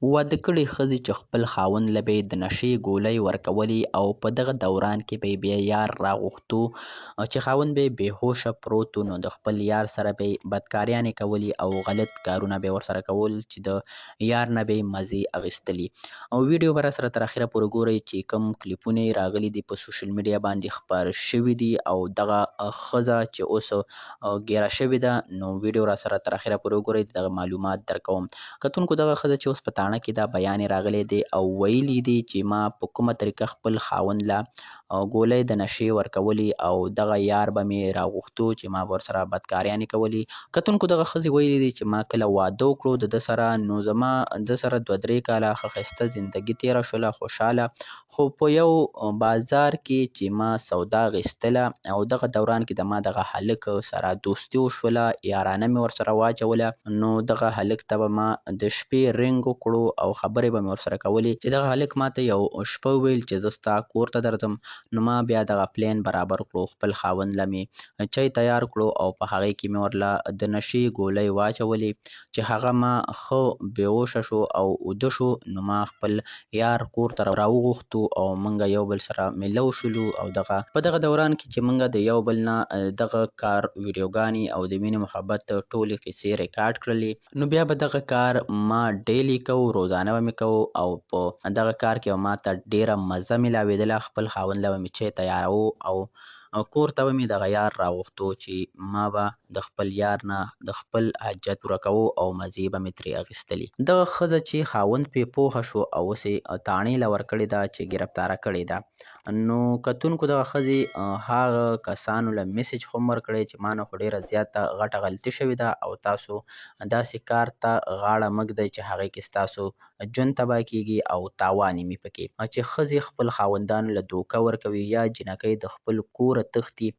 واده کړې ښځې چې خپل خاوند له به یې د نشې ګولۍ ورکولې او په دغه دوران کې به یې بیا یار راغوښتو چې خاوند به یې بېهوشه پروت و، نو د خپل یار سره به یې بدکاریانې کولې او غلط کارونه به یې ورسره کول چې د یار نه به یې مزې اخیستلې. او ویډیو به راسره تر اخره پورې ګورئ چې کوم کلیپونه یې راغلي دي په سوشل میډیا باندې خپاره شوي دي او دغه ښځه چې اوس ګیره شوې ده، نو ویډیو راسره تر اخره پورې وګورئ، دغه معلومات درکوم. کتونکو دغه ښځه چې اوس په تاڼه کې دا بیان یې راغلی دی او ویلي دي چې ما په کومه طریقه خپل خاوند له ګولۍ د نشې ورکولې او دغه یار به مې راغوښتو چې ما به ورسره بدکاریانې کولې. کتونکو دغه ښځې ویلي دي چې ما کله واده وکړو د ده سره، نو زما ده سره 2-3 کاله ښه ښایسته زندګي تېره شوله، خوشحاله. خو په یو بازار کې چې ما سودا اخیستله او دغه دوران کې د ما دغه هلک سره دوستي وشوله، یارانه مې ورسره واچوله، نو دغه هلک ته به ما د شپې رینګ وکړو او خبرې به مې ورسره کولې چې دغه هلک ماته یو شپه وویل چې زه ستا کور ته درځم. نو ما بیا دغه پلین برابر کړو، خپل خاوند له مې چای تیار کړو او په هغې کې مې ورله د نشې ګولۍ واچولې چې هغه ما ښه بېهوشه شو او اوده شو. نو ما خپل یار کور ته راوغوښتو او موږ یو بل سره میلو شولو او په دغه دوران کې چې موږ د یو بل نه دغه کار ویډیوګانې او د مینې محبت ټولې کیسې ریکارډ کړلې. نو بیا به دغه کار ما ډیلی کوو، روزانه به مې کوو او په دغه کار کې به ماته ډیره مزه میلاوېدله. خپل خاوند له به مې چای تیاروو او کور ته به مې دغه یار راغوښتو چې ما به د خپل یار نه د خپل حاجت پوره کوو او مزې به مې ترې اخیستلې. دغه ښځه چې خاوند پرې پوهه شو او اوس یې تاڼې له ورکړې ده چې ګرفتاره کړې ده، نو کتونکو دغه ښځې هغه کسانو له میسج هم ورکړی چې ما نه خو ډېره زیاته غټه غلطي شوې ده او تاسو داسې کار ته غاړه مه ږدئ چې هغې کې ستاسو ژوند تباه کیږي او تاوان یې پکې. چې ښځې خپل خاوندانو له دوکه ورکوي یا جینکۍ د خپل کوره تښتي